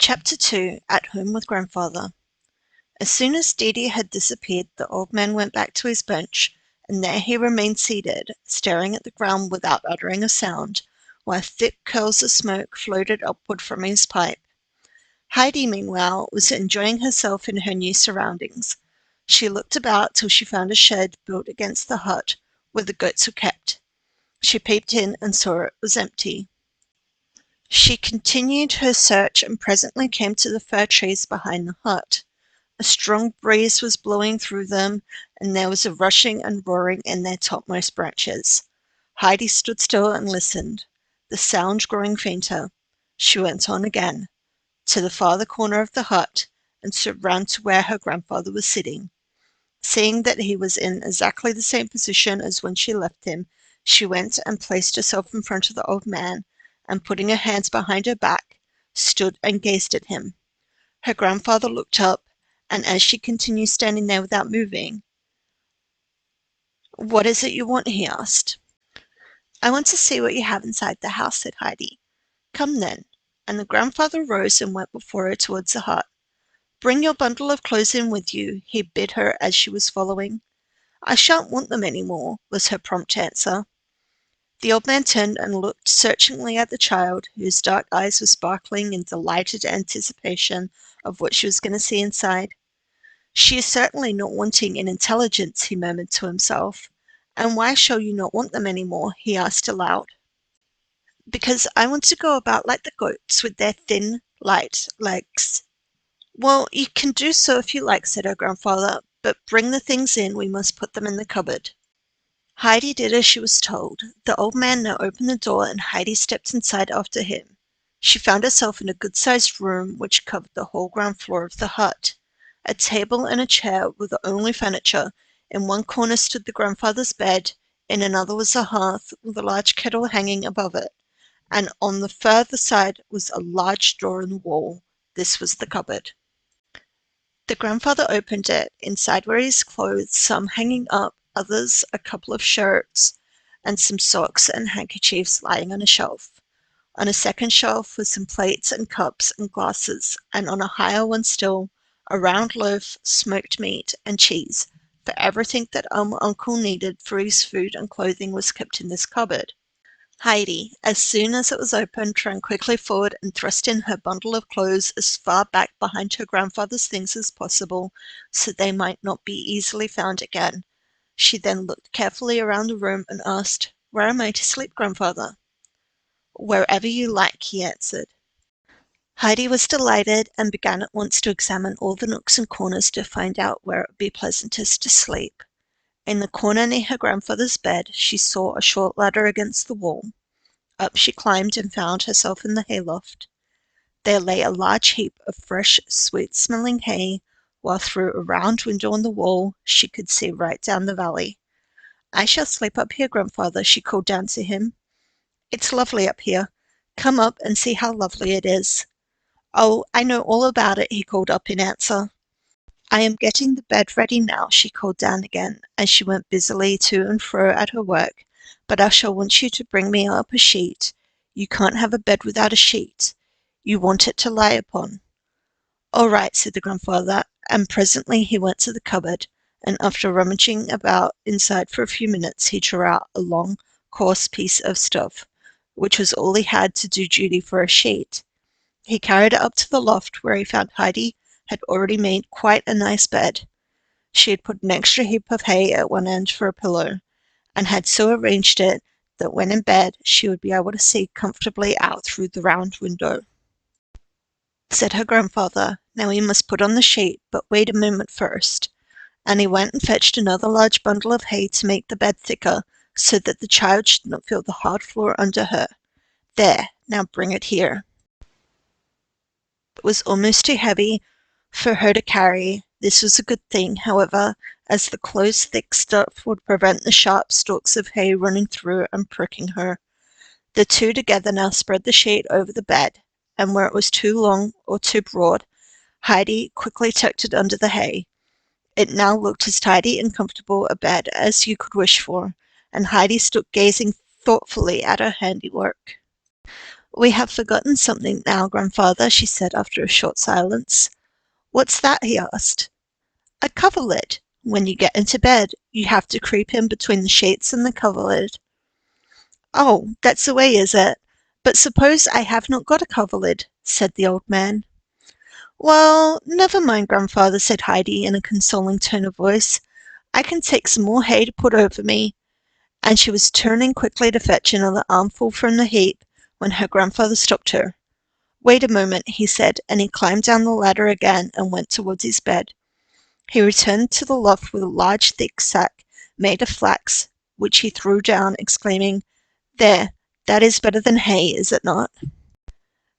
Chapter 2 At Home with Grandfather. As soon as Dee had disappeared, the old man went back to his bench, and there he remained seated, staring at the ground without uttering a sound, while thick curls of smoke floated upward from his pipe. Heidi, meanwhile, was enjoying herself in her new surroundings. She looked about till she found a shed built against the hut where the goats were kept. She peeped in and saw it was empty. She continued her search and presently came to the fir trees behind the hut. A strong breeze was blowing through them, and there was a rushing and roaring in their topmost branches. Heidi stood still and listened, the sound growing fainter. She went on again, to the farther corner of the hut, and stood round to where her grandfather was sitting. Seeing that he was in exactly the same position as when she left him, she went and placed herself in front of the old man, and putting her hands behind her back, stood and gazed at him. Her grandfather looked up, and as she continued standing there without moving, "What is it you want?" he asked. "I want to see what you have inside the house," said Heidi. "Come then." And the grandfather rose and went before her towards the hut. "Bring your bundle of clothes in with you," he bid her as she was following. "I shan't want them any more," was her prompt answer. The old man turned and looked searchingly at the child, whose dark eyes were sparkling in delighted anticipation of what she was going to see inside. "She is certainly not wanting in intelligence," he murmured to himself. "And why shall you not want them any more?" he asked aloud. "Because I want to go about like the goats with their thin, light legs." "Well, you can do so if you like," said her grandfather, "but bring the things in, we must put them in the cupboard." Heidi did as she was told. The old man now opened the door, and Heidi stepped inside after him. She found herself in a good-sized room which covered the whole ground floor of the hut. A table and a chair were the only furniture. In one corner stood the grandfather's bed, in another was a hearth with a large kettle hanging above it, and on the further side was a large door in the wall. This was the cupboard. The grandfather opened it. Inside were his clothes, some hanging up, others a couple of shirts, and some socks and handkerchiefs lying on a shelf. On a second shelf were some plates and cups and glasses, and on a higher one still, a round loaf, smoked meat, and cheese, for everything that uncle needed for his food and clothing was kept in this cupboard. Heidi, as soon as it was opened, ran quickly forward and thrust in her bundle of clothes as far back behind her grandfather's things as possible, so they might not be easily found again. She then looked carefully around the room and asked, "Where am I to sleep, grandfather?" "Wherever you like," he answered. Heidi was delighted and began at once to examine all the nooks and corners to find out where it would be pleasantest to sleep. In the corner near her grandfather's bed she saw a short ladder against the wall. Up she climbed and found herself in the hayloft. There lay a large heap of fresh, sweet-smelling hay, while through a round window in the wall she could see right down the valley. "I shall sleep up here, grandfather," she called down to him. "It's lovely up here. Come up and see how lovely it is." "Oh, I know all about it," he called up in answer. "I am getting the bed ready now," she called down again, as she went busily to and fro at her work, "but I shall want you to bring me up a sheet. You can't have a bed without a sheet. You want it to lie upon." "All right," said the grandfather, and presently he went to the cupboard, and after rummaging about inside for a few minutes, he drew out a long, coarse piece of stuff, which was all he had to do duty for a sheet. He carried it up to the loft, where he found Heidi had already made quite a nice bed. She had put an extra heap of hay at one end for a pillow, and had so arranged it that when in bed she would be able to see comfortably out through the round window. Said her grandfather, "Now we must put on the sheet, but wait a moment first." And he went and fetched another large bundle of hay to make the bed thicker, so that the child should not feel the hard floor under her. "There, now bring it here." It was almost too heavy for her to carry. This was a good thing, however, as the close, thick stuff would prevent the sharp stalks of hay running through and pricking her. The two together now spread the sheet over the bed, and where it was too long or too broad, Heidi quickly tucked it under the hay. It now looked as tidy and comfortable a bed as you could wish for, and Heidi stood gazing thoughtfully at her handiwork. We have forgotten something now, grandfather, she said after a short silence. What's that? He asked. A coverlid. When you get into bed, you have to creep in between the sheets and the coverlid. Oh, that's the way, is it? But suppose I have not got a coverlid, said the old man. Well, never mind, grandfather, said Heidi in a consoling tone of voice. I can take some more hay to put over me. And she was turning quickly to fetch another armful from the heap when her grandfather stopped her. Wait a moment, he said, and he climbed down the ladder again and went towards his bed. He returned to the loft with a large thick sack made of flax, which he threw down, exclaiming, There, that is better than hay, is it not?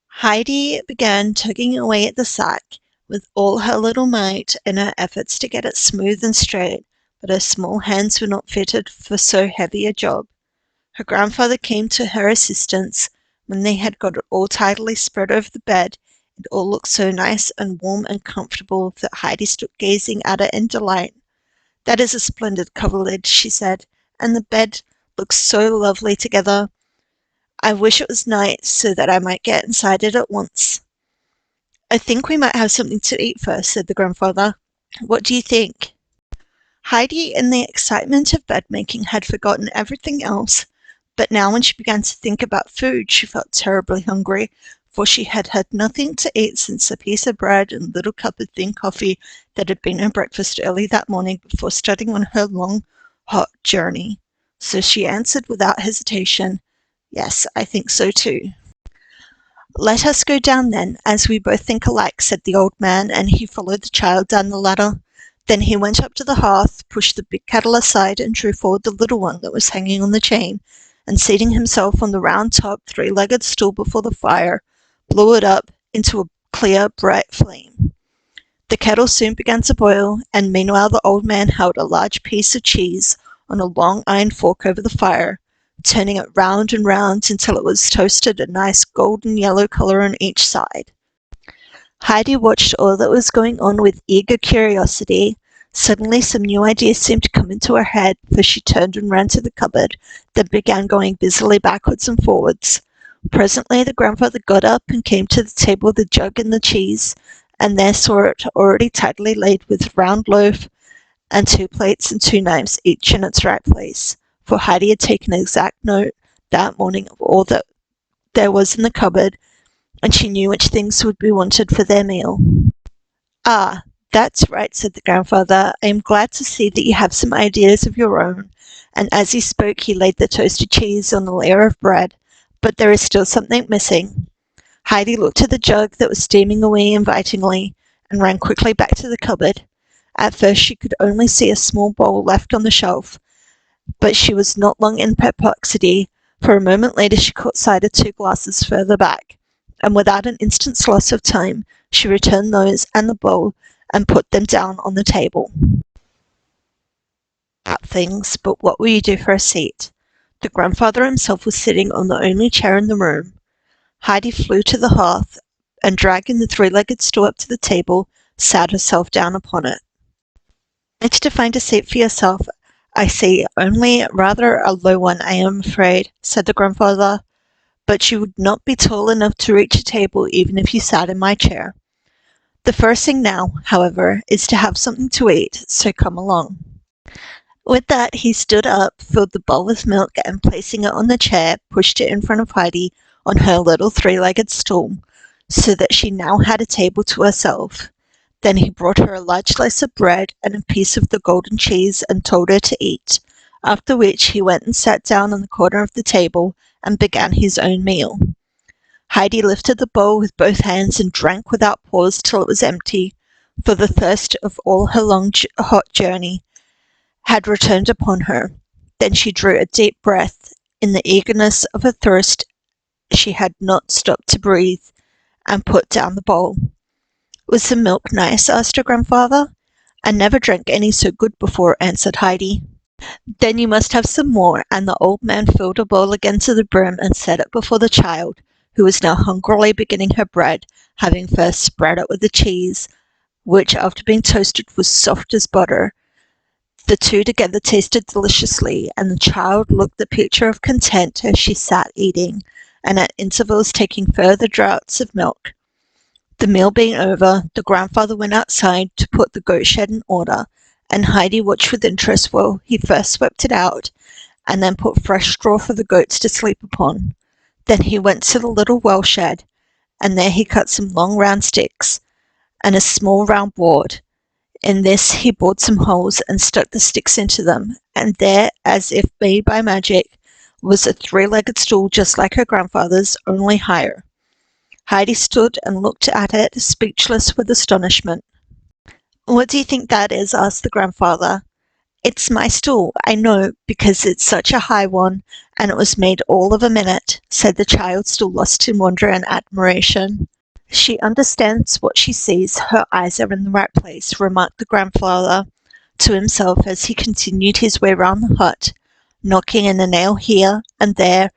Heidi began tugging away at the sack with all her little might in her efforts to get it smooth and straight, but her small hands were not fitted for so heavy a job. Her grandfather came to her assistance. When they had got it all tidily spread over the bed, it all looked so nice and warm and comfortable that Heidi stood gazing at it in delight. That is a splendid coverlid, she said, and the bed looks so lovely together. I wish it was night so that I might get inside it at once. I think we might have something to eat first, said the grandfather. What do you think? Heidi, in the excitement of bed-making, had forgotten everything else, but now when she began to think about food, she felt terribly hungry, for she had had nothing to eat since a piece of bread and a little cup of thin coffee that had been her breakfast early that morning before starting on her long, hot journey. So she answered without hesitation, Yes, I think so too. Let us go down then, as we both think alike, said the old man, and he followed the child down the ladder. Then he went up to the hearth, pushed the big kettle aside, and drew forward the little one that was hanging on the chain, and seating himself on the round-topped, three-legged stool before the fire, blew it up into a clear, bright flame. The kettle soon began to boil, and meanwhile the old man held a large piece of cheese on a long iron fork over the fire, turning it round and round until it was toasted a nice golden yellow colour on each side. Heidi watched all that was going on with eager curiosity. Suddenly some new idea seemed to come into her head, for she turned and ran to the cupboard, then began going busily backwards and forwards. Presently the grandfather got up and came to the table with the jug and the cheese, and there saw it already tidily laid with round loaf and 2 plates and 2 knives, each in its right place, for Heidi had taken exact note that morning of all that there was in the cupboard, and she knew which things would be wanted for their meal. Ah, that's right, said the grandfather. I am glad to see that you have some ideas of your own. And as he spoke, he laid the toasted cheese on the layer of bread. But there is still something missing. Heidi looked at the jug that was steaming away invitingly, and ran quickly back to the cupboard. At first she could only see a small bowl left on the shelf, but she was not long in perplexity, for a moment later she caught sight of 2 glasses further back, and without an instant's loss of time, she returned those and the bowl and put them down on the table. About things, but what will you do for a seat? The grandfather himself was sitting on the only chair in the room. Heidi flew to the hearth, and dragging the 3-legged stool up to the table, sat herself down upon it. Managed to find a seat for yourself, I see, only rather a low one, I am afraid, said the grandfather, but you would not be tall enough to reach a table even if you sat in my chair. The first thing now, however, is to have something to eat, so come along. With that, he stood up, filled the bowl with milk, and placing it on the chair, pushed it in front of Heidi on her little 3-legged stool, so that she now had a table to herself. Then he brought her a large slice of bread and a piece of the golden cheese and told her to eat, after which he went and sat down on the corner of the table and began his own meal. Heidi lifted the bowl with both hands and drank without pause till it was empty, for the thirst of all her long hot journey had returned upon her. Then she drew a deep breath. In the eagerness of her thirst she had not stopped to breathe, and put down the bowl. Was the milk nice? asked her grandfather. I never drank any so good before, answered Heidi. Then you must have some more, and the old man filled a bowl again to the brim and set it before the child, who was now hungrily beginning her bread, having first spread it with the cheese, which after being toasted was soft as butter. The two together tasted deliciously, and the child looked the picture of content as she sat eating, and at intervals taking further draughts of milk. The meal being over, the grandfather went outside to put the goat shed in order, and Heidi watched with interest while he first swept it out, and then put fresh straw for the goats to sleep upon. Then he went to the little well shed, and there he cut some long round sticks, and a small round board. In this he bored some holes and stuck the sticks into them, and there, as if made by magic, was a three-legged stool just like her grandfather's, only higher. Heidi stood and looked at it, speechless with astonishment. "What do you think that is?" asked the grandfather. "It's my stool, I know, because it's such a high one, and it was made all of a minute," said the child, still lost in wonder and admiration. "She understands what she sees, her eyes are in the right place," remarked the grandfather to himself as he continued his way round the hut, knocking in a nail here and there,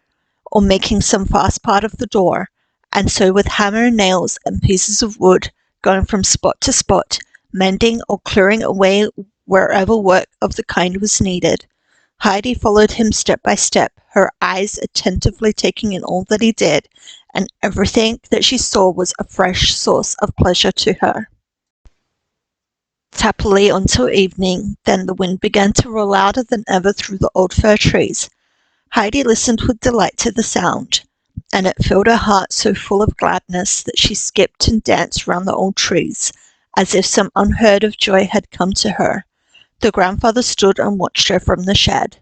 or making some fast part of the door, and so with hammer and nails and pieces of wood, going from spot to spot, mending or clearing away wherever work of the kind was needed. Heidi followed him step by step, her eyes attentively taking in all that he did, and everything that she saw was a fresh source of pleasure to her. Happily until evening, then the wind began to roll louder than ever through the old fir trees. Heidi listened with delight to the sound, and it filled her heart so full of gladness that she skipped and danced round the old trees, as if some unheard of joy had come to her. The grandfather stood and watched her from the shed.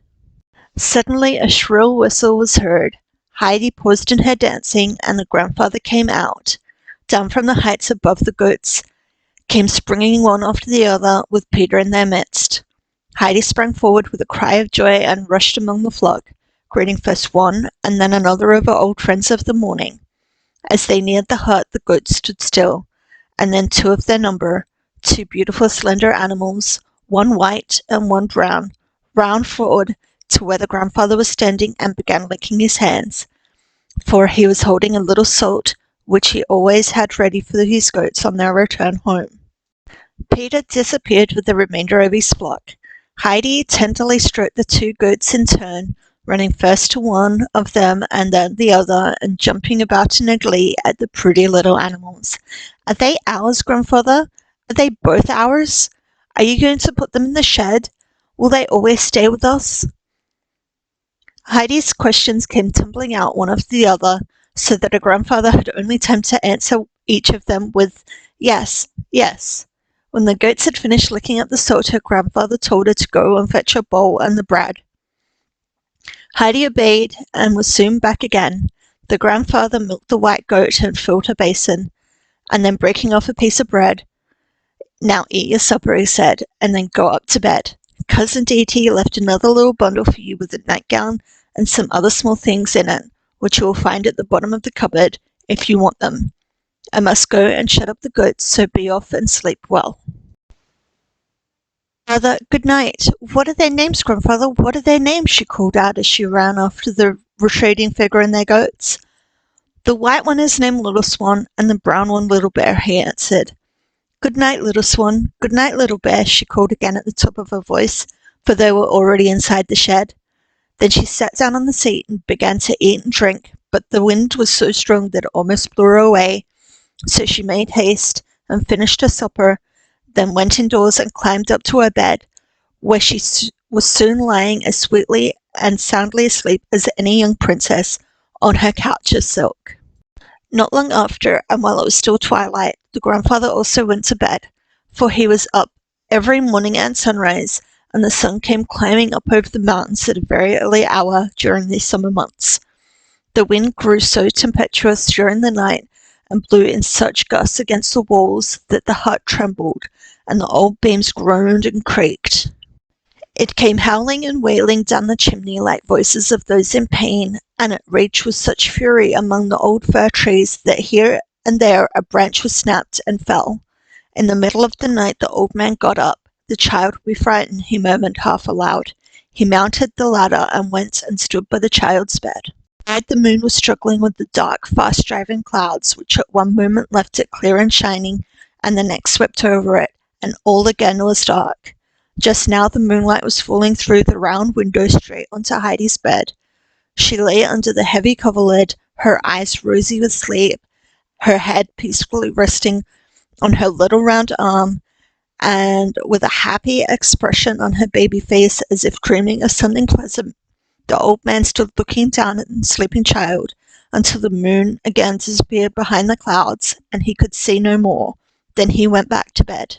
Suddenly a shrill whistle was heard. Heidi paused in her dancing, and the grandfather came out. Down from the heights above the goats came springing one after the other, with Peter in their midst. Heidi sprang forward with a cry of joy and rushed among the flock, greeting first one and then another of her old friends of the morning. As they neared the hut, the goats stood still, and then two of their number, two beautiful slender animals, one white and one brown, ran forward to where the grandfather was standing and began licking his hands, for he was holding a little salt which he always had ready for his goats on their return home. Peter disappeared with the remainder of his flock. Heidi tenderly stroked the two goats in turn, running first to one of them and then the other, and jumping about in a glee at the pretty little animals. "Are they ours, grandfather? Are they both ours? Are you going to put them in the shed? Will they always stay with us?" Heidi's questions came tumbling out one after the other, so that her grandfather had only time to answer each of them with "Yes, yes." When the goats had finished licking up the salt, her grandfather told her to go and fetch her bowl and the bread. Heidi obeyed and was soon back again. The grandfather milked the white goat and filled her basin, and then breaking off a piece of bread, "Now eat your supper," he said, "and then go up to bed. Cousin Dee left another little bundle for you with a nightgown and some other small things in it, which you will find at the bottom of the cupboard if you want them. I must go and shut up the goats, so be off and sleep well." "Father, good night. What are their names, grandfather? What are their names?" she called out as she ran after the retreating figure and their goats. "The white one is named Little Swan, and the brown one Little Bear," he answered. "Good night, Little Swan. Good night, Little Bear," she called again at the top of her voice, for they were already inside the shed. Then she sat down on the seat and began to eat and drink, but the wind was so strong that it almost blew her away, so she made haste and finished her supper, then went indoors and climbed up to her bed, where she was soon lying as sweetly and soundly asleep as any young princess on her couch of silk. Not long after, and while it was still twilight, the grandfather also went to bed, for he was up every morning at sunrise, and the sun came climbing up over the mountains at a very early hour during these summer months. The wind grew so tempestuous during the night and blew in such gusts against the walls that the hut trembled, and the old beams groaned and creaked. It came howling and wailing down the chimney like voices of those in pain, and it raged with such fury among the old fir trees that here and there a branch was snapped and fell. In the middle of the night the old man got up. "The child will be frightened," he murmured half aloud. He mounted the ladder and went and stood by the child's bed. The moon was struggling with the dark, fast-driving clouds, which at one moment left it clear and shining, and the next swept over it, and all again was dark. Just now the moonlight was falling through the round window straight onto Heidi's bed. She lay under the heavy coverlid, her eyes rosy with sleep, her head peacefully resting on her little round arm, and with a happy expression on her baby face as if dreaming of something pleasant. The old man stood looking down at the sleeping child until the moon again disappeared behind the clouds and he could see no more. Then he went back to bed.